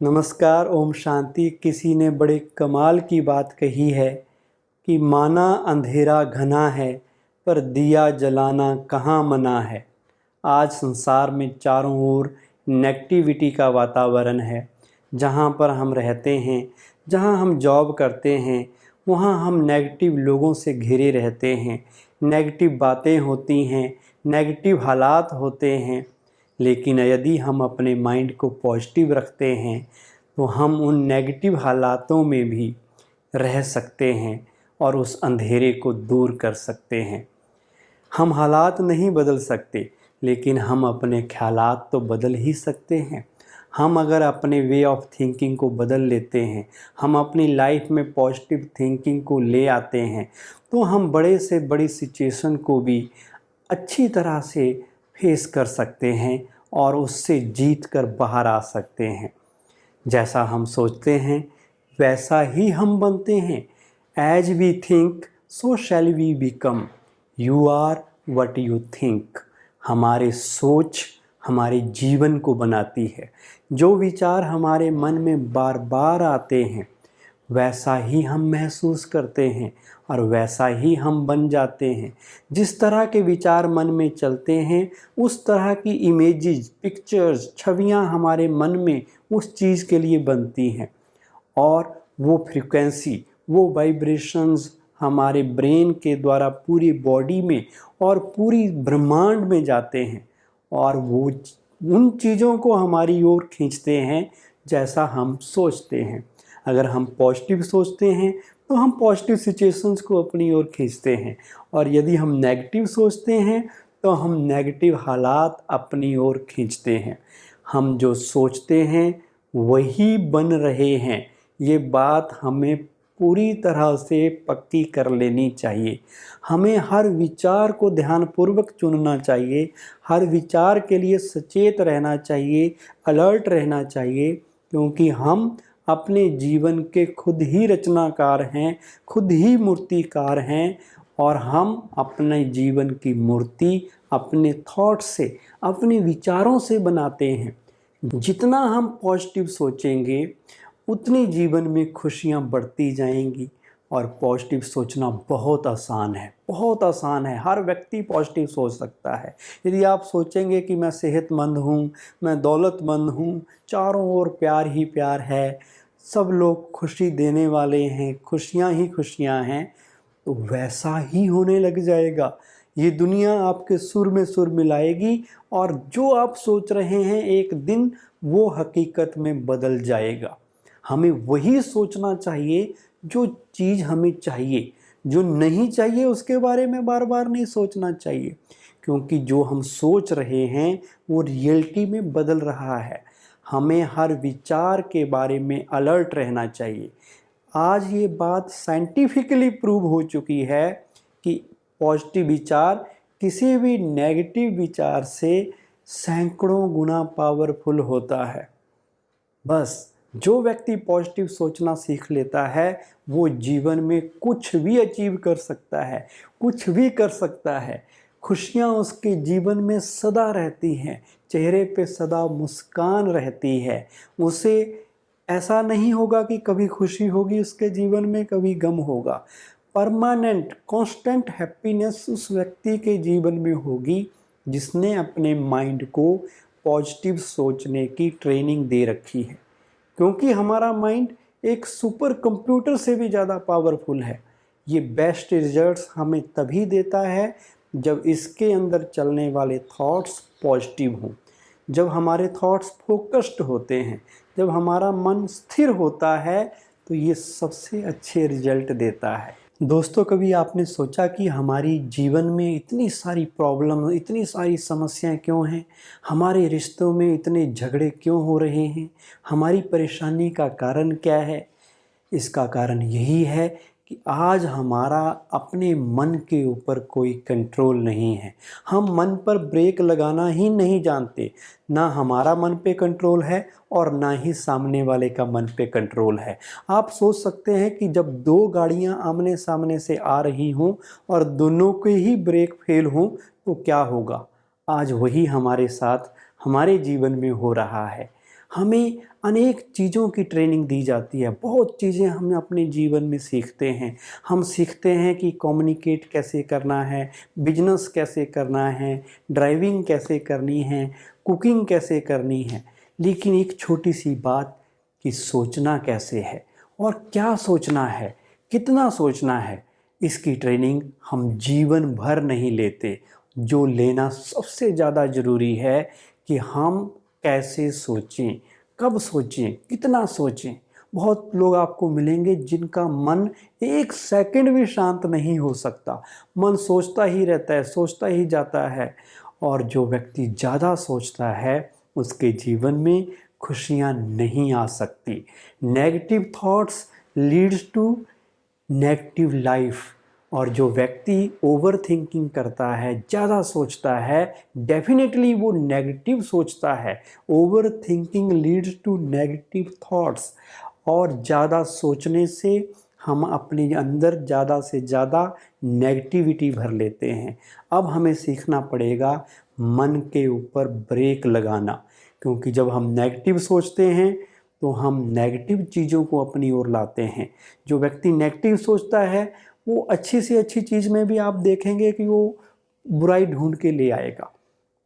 नमस्कार, ओम शांति। किसी ने बड़े कमाल की बात कही है कि माना अंधेरा घना है पर दिया जलाना कहाँ मना है। आज संसार में चारों ओर नेगेटिविटी का वातावरण है। जहाँ पर हम रहते हैं, जहाँ हम जॉब करते हैं, वहाँ हम नेगेटिव लोगों से घिरे रहते हैं। नेगेटिव बातें होती हैं, नेगेटिव हालात होते हैं। लेकिन यदि हम अपने माइंड को पॉजिटिव रखते हैं तो हम उन नेगेटिव हालातों में भी रह सकते हैं और उस अंधेरे को दूर कर सकते हैं। हम हालात नहीं बदल सकते, लेकिन हम अपने ख्यालात तो बदल ही सकते हैं। हम अगर अपने वे ऑफ थिंकिंग को बदल लेते हैं, हम अपनी लाइफ में पॉजिटिव थिंकिंग को ले आते हैं, तो हम बड़े से बड़ी सिचुएशन को भी अच्छी तरह से फेस कर सकते हैं और उससे जीत कर बाहर आ सकते हैं। जैसा हम सोचते हैं वैसा ही हम बनते हैं। As we think so shall we become. You are what you think. हमारे सोच हमारे जीवन को बनाती है। जो विचार हमारे मन में बार बार आते हैं वैसा ही हम महसूस करते हैं और वैसा ही हम बन जाते हैं। जिस तरह के विचार मन में चलते हैं उस तरह की इमेजेस, पिक्चर्स, छवियां हमारे मन में उस चीज़ के लिए बनती हैं और वो फ्रीक्वेंसी, वो वाइब्रेशंस हमारे ब्रेन के द्वारा पूरी बॉडी में और पूरी ब्रह्मांड में जाते हैं और वो उन चीज़ों को हमारी ओर खींचते हैं जैसा हम सोचते हैं। अगर हम पॉजिटिव सोचते हैं तो हम पॉजिटिव सिचुएशंस को अपनी ओर खींचते हैं और यदि हम नेगेटिव सोचते हैं तो हम नेगेटिव हालात अपनी ओर खींचते हैं। हम जो सोचते हैं वही बन रहे हैं। ये बात हमें पूरी तरह से पक्की कर लेनी चाहिए। हमें हर विचार को ध्यानपूर्वक चुनना चाहिए, हर विचार के लिए सचेत रहना चाहिए, अलर्ट रहना चाहिए, क्योंकि हम अपने जीवन के खुद ही रचनाकार हैं, खुद ही मूर्तिकार हैं और हम अपने जीवन की मूर्ति अपने थॉट से, अपने विचारों से बनाते हैं। जितना हम पॉजिटिव सोचेंगे उतनी जीवन में खुशियाँ बढ़ती जाएंगी। और पॉजिटिव सोचना बहुत आसान है, बहुत आसान है। हर व्यक्ति पॉजिटिव सोच सकता है। यदि आप सोचेंगे कि मैं सेहतमंद हूँ, मैं दौलतमंद हूँ, चारों ओर प्यार ही प्यार है, सब लोग खुशी देने वाले हैं, खुशियाँ ही खुशियाँ हैं, तो वैसा ही होने लग जाएगा। ये दुनिया आपके सुर में सुर मिलाएगी और जो आप सोच रहे हैं एक दिन वो हकीकत में बदल जाएगा। हमें वही सोचना चाहिए जो चीज़ हमें चाहिए। जो नहीं चाहिए उसके बारे में बार बार नहीं सोचना चाहिए, क्योंकि जो हम सोच रहे हैं वो रियलिटी में बदल रहा है। हमें हर विचार के बारे में अलर्ट रहना चाहिए। आज ये बात साइंटिफिकली प्रूव हो चुकी है कि पॉजिटिव विचार किसी भी नेगेटिव विचार से सैकड़ों गुना पावरफुल होता है। बस जो व्यक्ति पॉजिटिव सोचना सीख लेता है वो जीवन में कुछ भी अचीव कर सकता है, कुछ भी कर सकता है। खुशियाँ उसके जीवन में सदा रहती हैं, चेहरे पे सदा मुस्कान रहती है। उसे ऐसा नहीं होगा कि कभी खुशी होगी उसके जीवन में, कभी गम होगा। परमानेंट कांस्टेंट हैप्पीनेस उस व्यक्ति के जीवन में होगी जिसने अपने माइंड को पॉजिटिव सोचने की ट्रेनिंग दे रखी है। क्योंकि हमारा माइंड एक सुपर कंप्यूटर से भी ज़्यादा पावरफुल है। ये बेस्ट रिजल्ट्स हमें तभी देता है जब इसके अंदर चलने वाले थॉट्स पॉजिटिव हों, जब हमारे थॉट्स फोकस्ड होते हैं, जब हमारा मन स्थिर होता है, तो ये सबसे अच्छे रिजल्ट देता है। दोस्तों, कभी आपने सोचा कि हमारी जीवन में इतनी सारी प्रॉब्लम, इतनी सारी समस्याएं क्यों हैं? हमारे रिश्तों में इतने झगड़े क्यों हो रहे हैं? हमारी परेशानी का कारण क्या है? इसका कारण यही है कि आज हमारा अपने मन के ऊपर कोई कंट्रोल नहीं है। हम मन पर ब्रेक लगाना ही नहीं जानते। ना हमारा मन पे कंट्रोल है और ना ही सामने वाले का मन पे कंट्रोल है। आप सोच सकते हैं कि जब दो गाड़ियां आमने सामने से आ रही हों और दोनों के ही ब्रेक फेल हों तो क्या होगा? आज वही हमारे साथ हमारे जीवन में हो रहा है। हमें अनेक चीज़ों की ट्रेनिंग दी जाती है, बहुत चीज़ें हम अपने जीवन में सीखते हैं। हम सीखते हैं कि कम्युनिकेट कैसे करना है, बिजनेस कैसे करना है, ड्राइविंग कैसे करनी है, कुकिंग कैसे करनी है। लेकिन एक छोटी सी बात कि सोचना कैसे है और क्या सोचना है, कितना सोचना है, इसकी ट्रेनिंग हम जीवन भर नहीं लेते। जो लेना सबसे ज़्यादा ज़रूरी है कि हम कैसे सोचें, कब सोचें, कितना सोचें। बहुत लोग आपको मिलेंगे जिनका मन एक सेकंड भी शांत नहीं हो सकता, मन सोचता ही रहता है, सोचता ही जाता है। और जो व्यक्ति ज़्यादा सोचता है उसके जीवन में खुशियाँ नहीं आ सकती। Negative thoughts leads to negative life. और जो व्यक्ति ओवर थिंकिंग करता है, ज़्यादा सोचता है, डेफिनेटली वो नेगेटिव सोचता है। Overthinking leads to negative thoughts. और ज़्यादा सोचने से हम अपने अंदर ज़्यादा से ज़्यादा नेगेटिविटी भर लेते हैं। अब हमें सीखना पड़ेगा मन के ऊपर ब्रेक लगाना, क्योंकि जब हम नेगेटिव सोचते हैं तो हम नेगेटिव चीज़ों को अपनी ओर लाते हैं। जो व्यक्ति नेगेटिव सोचता है वो अच्छी से अच्छी चीज़ में भी आप देखेंगे कि वो बुराई ढूंढ के ले आएगा।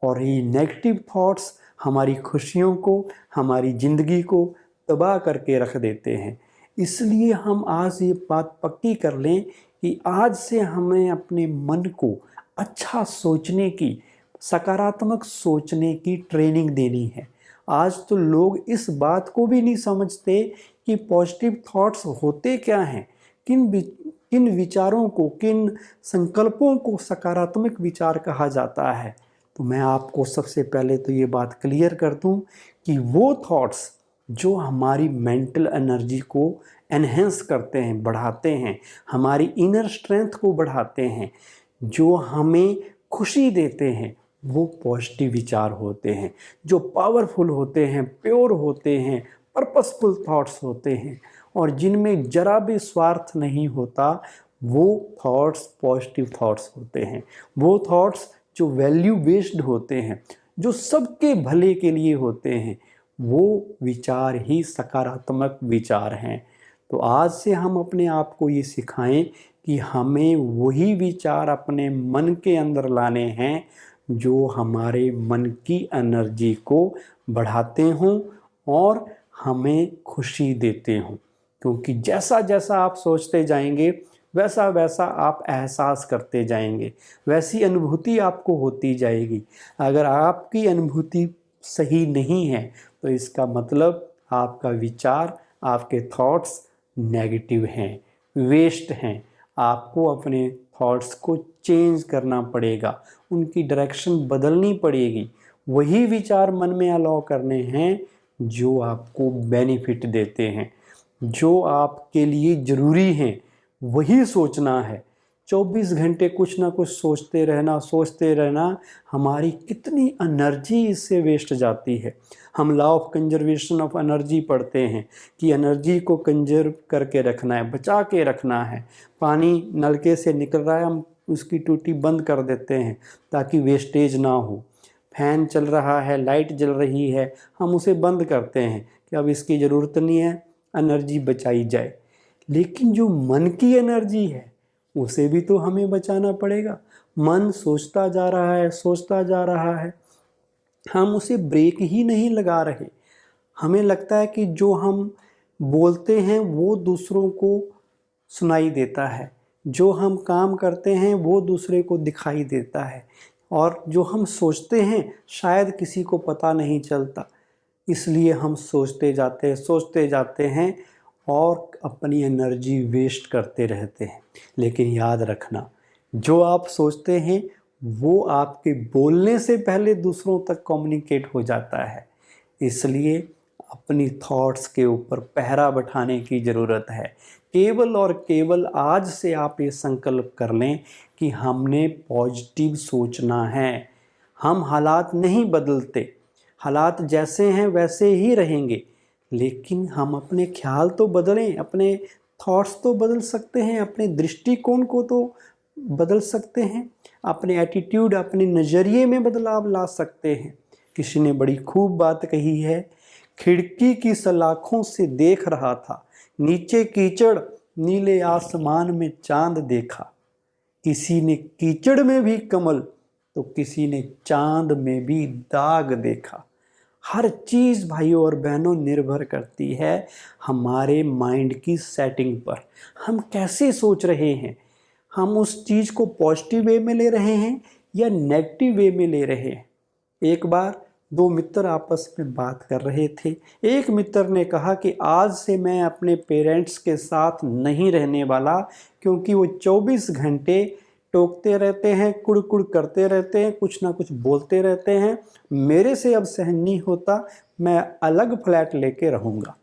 और ये नेगेटिव थॉट्स हमारी खुशियों को, हमारी ज़िंदगी को तबाह करके रख देते हैं। इसलिए हम आज ये बात पक्की कर लें कि आज से हमें अपने मन को अच्छा सोचने की, सकारात्मक सोचने की ट्रेनिंग देनी है। आज तो लोग इस बात को भी नहीं समझते कि पॉजिटिव थॉट्स होते क्या हैं, किन विचारों को, किन संकल्पों को सकारात्मक विचार कहा जाता है। तो मैं आपको सबसे पहले तो ये बात क्लियर कर दूं कि वो थॉट्स जो हमारी मेंटल एनर्जी को एनहेंस करते हैं, बढ़ाते हैं, हमारी इनर स्ट्रेंथ को बढ़ाते हैं, जो हमें खुशी देते हैं, वो पॉजिटिव विचार होते हैं। जो पावरफुल होते हैं, प्योर होते हैं, पर्पसफुल थॉट्स होते हैं और जिनमें जरा भी स्वार्थ नहीं होता, वो थॉट्स पॉजिटिव थॉट्स होते हैं। वो थॉट्स जो वैल्यू बेस्ड होते हैं, जो सबके भले के लिए होते हैं, वो विचार ही सकारात्मक विचार हैं। तो आज से हम अपने आप को ये सिखाएं कि हमें वही विचार अपने मन के अंदर लाने हैं जो हमारे मन की एनर्जी को बढ़ाते हों और हमें खुशी देते हों। क्योंकि जैसा जैसा आप सोचते जाएंगे वैसा वैसा आप एहसास करते जाएंगे, वैसी अनुभूति आपको होती जाएगी। अगर आपकी अनुभूति सही नहीं है तो इसका मतलब आपका विचार, आपके थॉट्स नेगेटिव हैं, वेस्ट हैं। आपको अपने थॉट्स को चेंज करना पड़ेगा, उनकी डायरेक्शन बदलनी पड़ेगी। वही विचार मन में अलाउ करने हैं जो आपको बेनिफिट देते हैं, जो आपके लिए ज़रूरी हैं, वही सोचना है। 24 घंटे कुछ ना कुछ सोचते रहना, हमारी कितनी एनर्जी इससे वेस्ट जाती है। हम law of conservation of energy पढ़ते हैं कि एनर्जी को कंजर्व करके रखना है, बचा के रखना है। पानी नलके से निकल रहा है, हम उसकी टूटी बंद कर देते हैं ताकि वेस्टेज ना हो। फैन चल रहा है, लाइट जल रही है, हम उसे बंद करते हैं कि अब इसकी ज़रूरत नहीं है, एनर्जी बचाई जाए। लेकिन जो मन की एनर्जी है उसे भी तो हमें बचाना पड़ेगा। मन सोचता जा रहा है, सोचता जा रहा है, हम उसे ब्रेक ही नहीं लगा रहे। हमें लगता है कि जो हम बोलते हैं वो दूसरों को सुनाई देता है, जो हम काम करते हैं वो दूसरे को दिखाई देता है, और जो हम सोचते हैं शायद किसी को पता नहीं चलता। इसलिए हम सोचते जाते हैं और अपनी एनर्जी वेस्ट करते रहते हैं। लेकिन याद रखना, जो आप सोचते हैं वो आपके बोलने से पहले दूसरों तक कम्युनिकेट हो जाता है। इसलिए अपनी थॉट्स के ऊपर पहरा बैठाने की ज़रूरत है। केवल और केवल आज से आप ये संकल्प कर लें कि हमने पॉजिटिव सोचना है। हम हालात नहीं बदलते, हालात जैसे हैं वैसे ही रहेंगे, लेकिन हम अपने ख्याल तो बदलें, अपने थॉट्स तो बदल सकते हैं, अपने दृष्टिकोण को तो बदल सकते हैं, अपने एटीट्यूड, अपने नज़रिए में बदलाव ला सकते हैं। किसी ने बड़ी खूब बात कही है खिड़की की सलाखों से देख रहा था, नीचे कीचड़, नीले आसमान में चांद देखा। किसी ने कीचड़ में भी कमल, तो किसी ने चांद में भी दाग देखा। हर चीज़ भाइयों और बहनों निर्भर करती है हमारे माइंड की सेटिंग पर। हम कैसे सोच रहे हैं, हम उस चीज़ को पॉजिटिव वे में ले रहे हैं या नेगेटिव वे में ले रहे हैं। एक बार दो मित्र आपस में बात कर रहे थे। एक मित्र ने कहा कि आज से मैं अपने पेरेंट्स के साथ नहीं रहने वाला, क्योंकि वो 24 घंटे टोकते रहते हैं, कुड़ करते रहते हैं, कुछ ना कुछ बोलते रहते हैं। मेरे से अब सहन नहीं होता, मैं अलग फ्लैट लेके रहूँगा।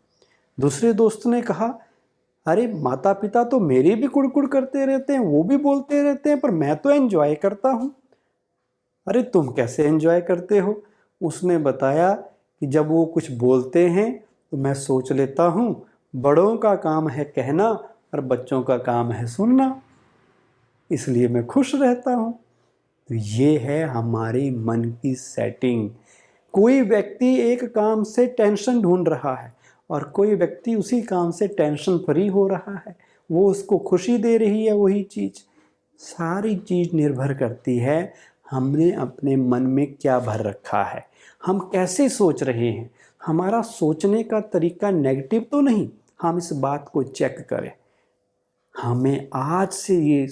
दूसरे दोस्त ने कहा, अरे माता पिता तो मेरे भी कुड़ करते रहते हैं, वो भी बोलते रहते हैं, पर मैं तो एंजॉय करता हूँ। अरे तुम कैसे एंजॉय करते हो? उसने बताया कि जब वो कुछ बोलते हैं तो मैं सोच लेता हूँ बड़ों का काम है कहना और बच्चों का काम है सुनना, इसलिए मैं खुश रहता हूँ। तो ये है हमारे मन की सेटिंग। कोई व्यक्ति एक काम से टेंशन ढूंढ रहा है और कोई व्यक्ति उसी काम से टेंशन फ्री हो रहा है, वो उसको खुशी दे रही है वही चीज़। सारी चीज़ निर्भर करती है हमने अपने मन में क्या भर रखा है, हम कैसे सोच रहे हैं। हमारा सोचने का तरीका नेगेटिव तो नहीं, हम इस बात को चेक करें। हमें आज से ये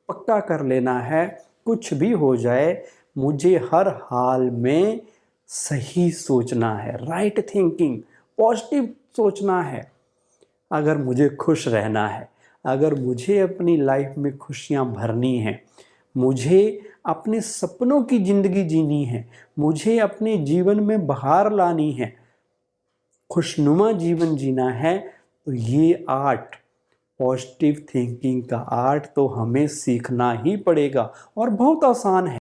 पक्का कर लेना है, कुछ भी हो जाए मुझे हर हाल में सही सोचना है, राइट थिंकिंग, पॉजिटिव सोचना है। अगर मुझे खुश रहना है, अगर मुझे अपनी लाइफ में खुशियाँ भरनी हैं, मुझे अपने सपनों की ज़िंदगी जीनी है, मुझे अपने जीवन में बहार लानी है, खुशनुमा जीवन जीना है, तो ये आर्ट, पॉजिटिव थिंकिंग का आर्ट तो हमें सीखना ही पड़ेगा और बहुत आसान है।